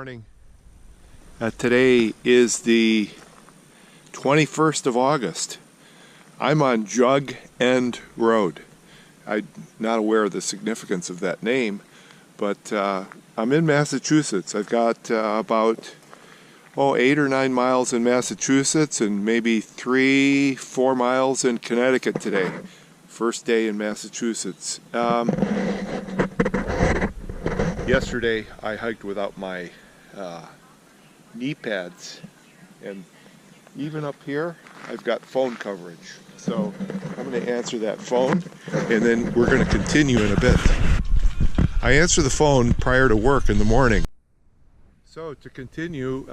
morning. Today is the 21st of August. I'm on Jug End Road. I'm not aware of the significance of that name, but I'm in Massachusetts. I've got about 8 or 9 miles in Massachusetts and maybe 3-4 miles in Connecticut today. First day in Massachusetts. Yesterday I hiked without my knee pads, and even up here I've got phone coverage. So I'm going to answer that phone and then we're going to continue in a bit. I answer the phone prior to work in the morning. So to continue,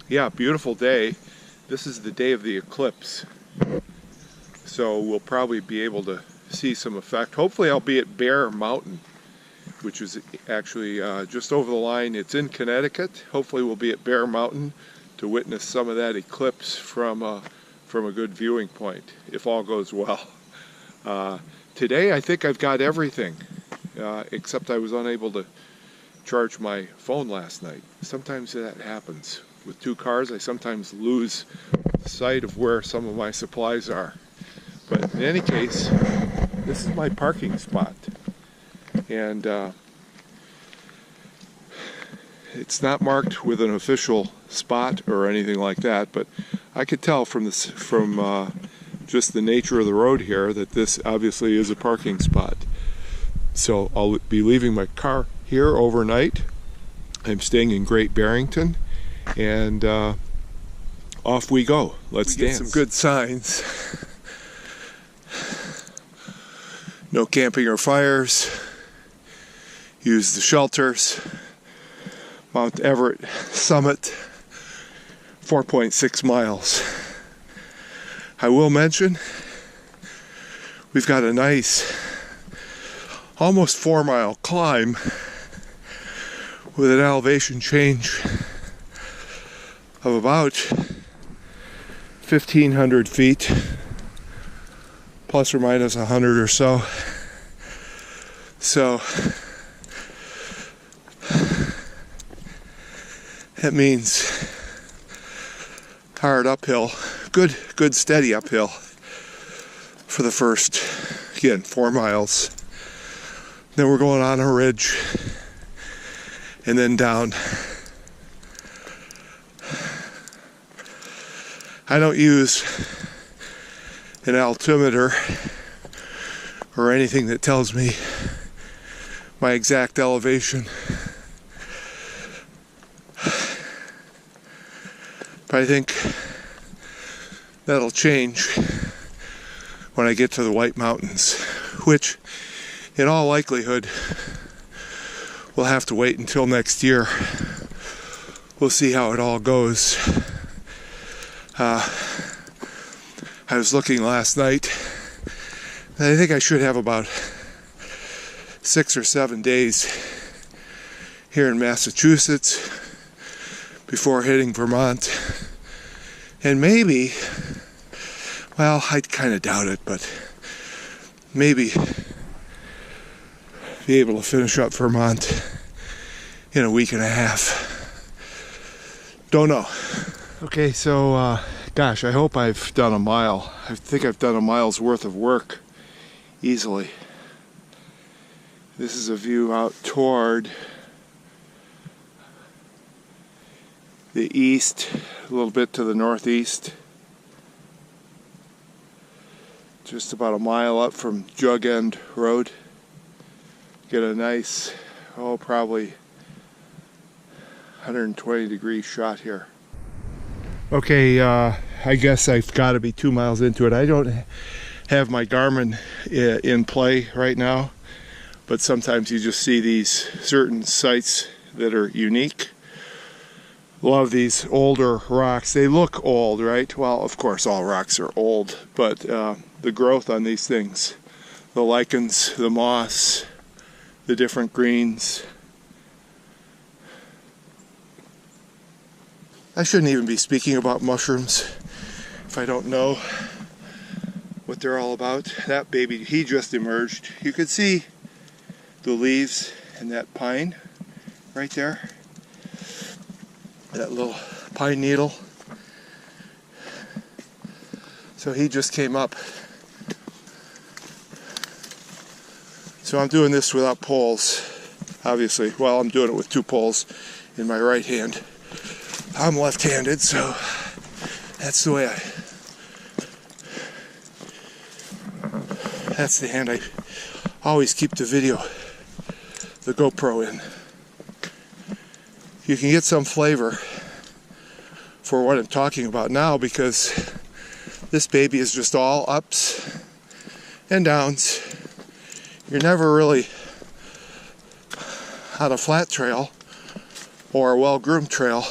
yeah, beautiful day. This is the day of the eclipse. So we'll probably be able to see some effect. Hopefully I'll be at Bear Mountain, which is actually just over the line. It's in Connecticut. Hopefully we'll be at Bear Mountain to witness some of that eclipse from a good viewing point, if all goes well. Today I think I've got everything, except I was unable to charge my phone last night. Sometimes that happens. With 2 cars, I sometimes lose sight of where some of my supplies are. But in any case, this is my parking spot. And it's not marked with an official spot or anything like that, but I could tell from just the nature of the road here that this obviously is a parking spot. So I'll be leaving my car here overnight. I'm staying in Great Barrington, and off we go. Let's dance. Get some good signs. No camping or fires. Use the shelters. Mount Everett summit, 4.6 miles. I will mention we've got a nice almost 4-mile climb with an elevation change of about 1,500 feet, plus or minus 100 or so. So that means hard uphill, good steady uphill for the first, again, 4 miles. Then we're going on a ridge and then down. I don't use an altimeter or anything that tells me my exact elevation. But I think that'll change when I get to the White Mountains, which in all likelihood we'll have to wait until next year. We'll see how it all goes. I was looking last night, and I think I should have about 6 or 7 days here in Massachusetts before hitting Vermont. And maybe, well, I kind of doubt it, but maybe be able to finish up Vermont in a week and a half. Don't know. Okay, so gosh, I hope I've done a mile. I think I've done a mile's worth of work easily. This is a view out toward the east, a little bit to the northeast. Just about a mile up from Jug End Road. Get a nice, probably 120 degree shot here. Okay, I guess I've got to be 2 miles into it. I don't have my Garmin in play right now, but sometimes you just see these certain sites that are unique. Love these older rocks. They look old, right? Well, of course all rocks are old, but the growth on these things, the lichens, the moss, the different greens. I shouldn't even be speaking about mushrooms if I don't know what they're all about. That baby, he just emerged. You could see the leaves and that pine right there. that little pine needle. So he just came up. So I'm doing this without poles, obviously. Well, I'm doing it with 2 poles in my right hand. I'm left-handed, so that's the way that's the hand I always keep the GoPro in. You can get some flavor for what I'm talking about now, because this baby is just all ups and downs. You're never really on a flat trail or a well-groomed trail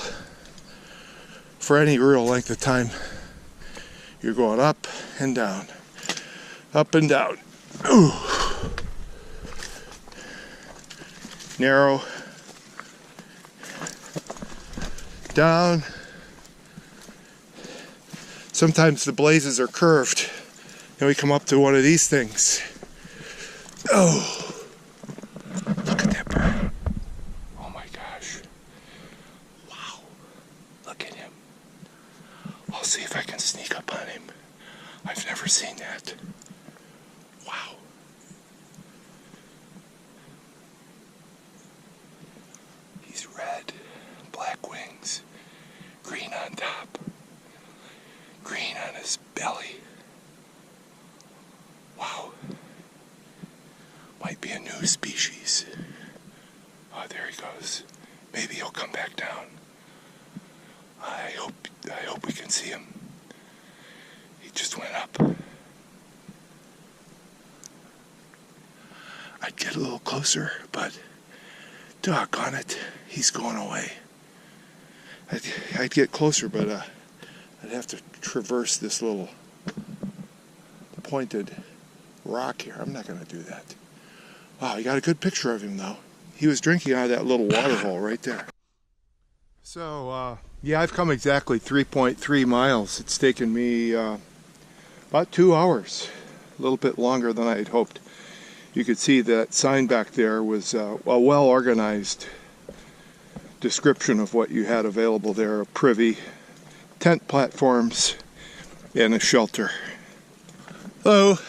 for any real length of time. You're going up and down, up and down. Ooh. Narrow, down. Sometimes the blazes are curved and we come up to one of these things. Oh, look at that bird. Oh my gosh. Wow, look at him. I'll see if I can sneak up on him. I've never seen that. Wow. He's red, black wings, green on top, green on his belly. Wow. Might be a new species. Oh, there he goes. Maybe he'll come back down. I hope we can see him. He just went up. I'd get a little closer, but doggone it, he's going away. I'd get closer, but I'd have to traverse this little pointed rock here. I'm not going to do that. Wow, you got a good picture of him though. He was drinking out of that little water hole right there. So, yeah, I've come exactly 3.3 miles. It's taken me about 2 hours, a little bit longer than I had hoped. You could see that sign back there was a well-organized description of what you had available there: a privy, tent platforms, and a shelter. Hello.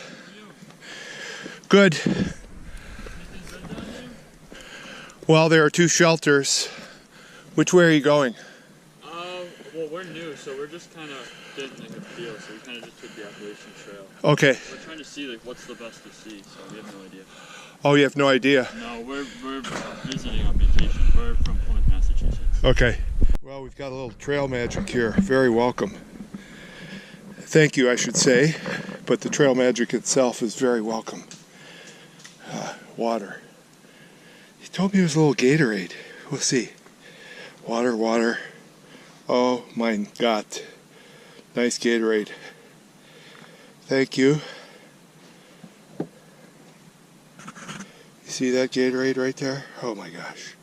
Good. Well, there are 2 shelters. Which way are you going? Well, we're new, so we're just kind of getting like a feel. So we kind of just took the Appalachian Trail. Okay. We're trying to see like what's the best to see. So we have no idea. Oh, you have no idea? No, we're visiting on vacation. We're from Plymouth, Massachusetts. Okay. Well, we've got a little trail magic here. Very welcome. Thank you, I should say. But the trail magic itself is very welcome. Water. He told me it was a little Gatorade. We'll see. Water, water. Oh my God. Nice Gatorade. Thank you. You see that Gatorade right there? Oh my gosh.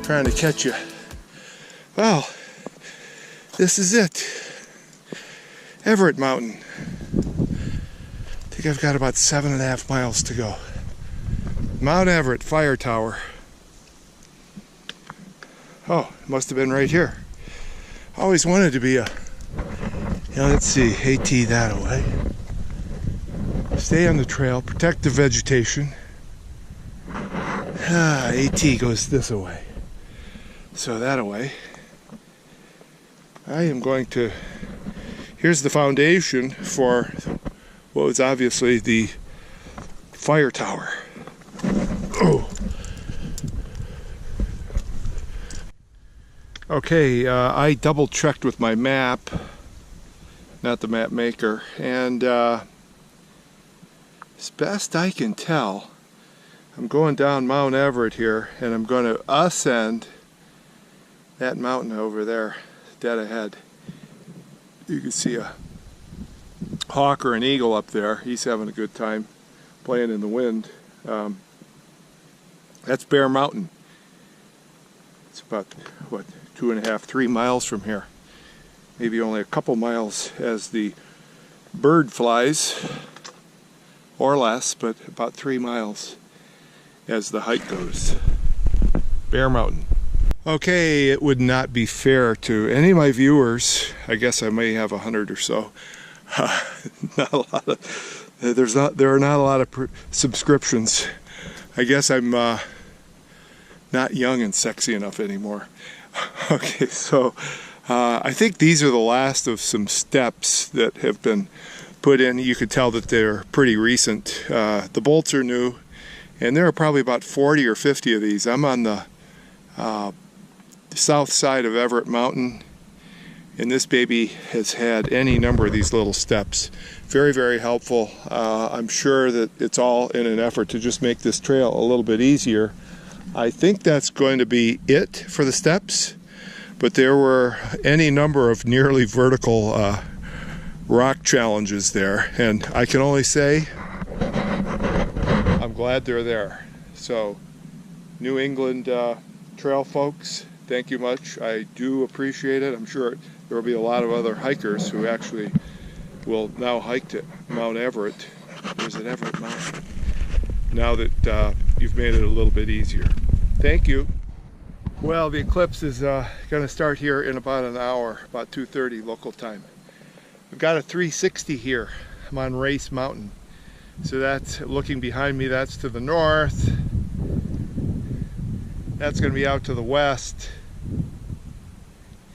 Trying to catch you. Well, this is it. Everett Mountain. I think I've got about 7.5 miles to go. Mount Everett Fire Tower. Oh, it must have been right here. Always wanted to be a, let's see, AT that way. Stay on the trail, protect the vegetation. AT goes this way. So that away. I am going to, here's the foundation for what was obviously the fire tower. Oh. Okay, I double checked with my map, not the map maker, and as best I can tell, I'm going down Mount Everett here, and I'm going to ascend that mountain over there dead ahead. You can see a hawk or an eagle up there. He's having a good time playing in the wind. That's Bear Mountain. It's about, what, 2.5, 3 miles from here. Maybe only a couple miles as the bird flies, or less, but about 3 miles as the hike goes. Bear Mountain. Okay, it would not be fair to any of my viewers. I guess I may have 100 or so. Not a lot of. There are not a lot of subscriptions. I guess I'm not young and sexy enough anymore. Okay, so I think these are the last of some steps that have been put in. You could tell that they're pretty recent. The bolts are new, and there are probably about 40 or 50 of these. I'm on the south side of Everett Mountain, and this baby has had any number of these little steps. Very, very helpful. I'm sure that it's all in an effort to just make this trail a little bit easier. I think that's going to be it for the steps, but there were any number of nearly vertical rock challenges there, and I can only say I'm glad they're there. So, New England trail folks, thank you much. I do appreciate it. I'm sure there will be a lot of other hikers who actually will now hike to Mount Everett. Or is it Everett Mountain? Now that you've made it a little bit easier. Thank you. Well, the eclipse is going to start here in about an hour, about 2:30 local time. I've got a 360 here. I'm on Race Mountain. So that's looking behind me, that's to the north. That's going to be out to the west. You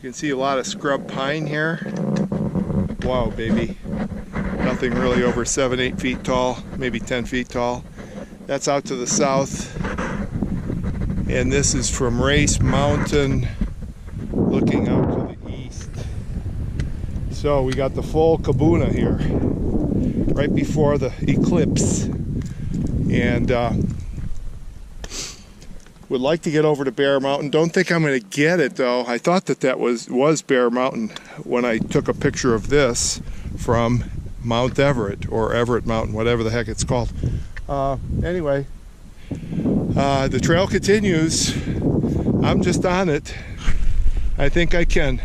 can see a lot of scrub pine here. Wow, baby. Nothing really over 7-8 feet tall, maybe 10 feet tall. That's out to the south. And this is from Race Mountain looking out to the east. So we got the full Kabuna here right before the eclipse. And would like to get over to Bear Mountain. Don't think I'm going to get it though. I thought that was Bear Mountain when I took a picture of this from Mount Everett, or Everett Mountain, whatever the heck it's called. Anyway, the trail continues. I'm just on it. I think I can.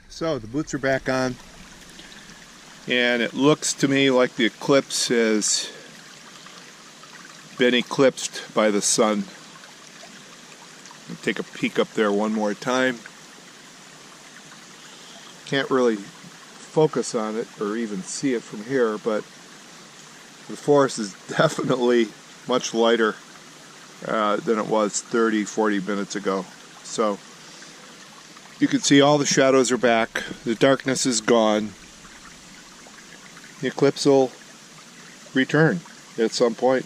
So the boots are back on, and it looks to me like the eclipse has been eclipsed by the sun. Take a peek up there one more time. Can't really focus on it or even see it from here, but the forest is definitely much lighter than it was 30-40 minutes ago. So you can see all the shadows are back, the darkness is gone. The eclipse will return at some point.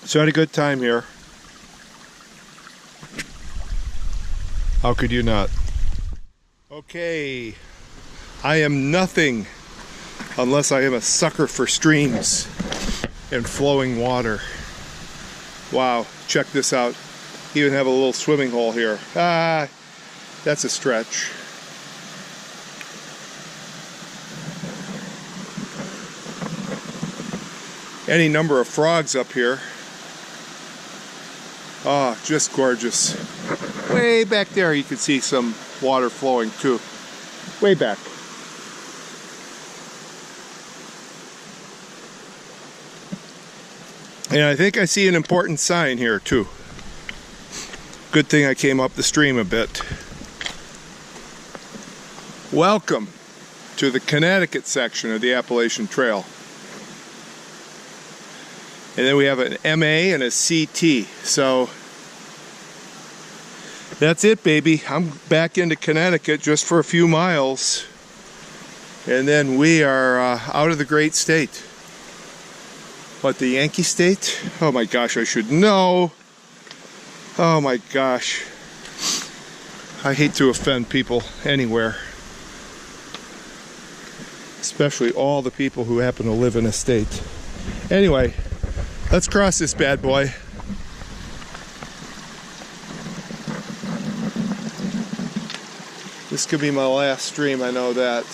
So I had a good time here. How could you not? Okay, I am nothing unless I am a sucker for streams and flowing water. Wow, check this out. Even have a little swimming hole here. Ah, that's a stretch. Any number of frogs up here. Ah, just gorgeous. Way back there you can see some water flowing too. Way back. And I think I see an important sign here too. Good thing I came up the stream a bit. Welcome to the Connecticut section of the Appalachian Trail. And then we have an MA and a CT. So that's it, baby. I'm back into Connecticut just for a few miles. And then we are out of the great state. What, the Yankee state? Oh my gosh, I should know. Oh my gosh. I hate to offend people anywhere. Especially all the people who happen to live in a state. Anyway, let's cross this bad boy. This could be my last stream, I know that.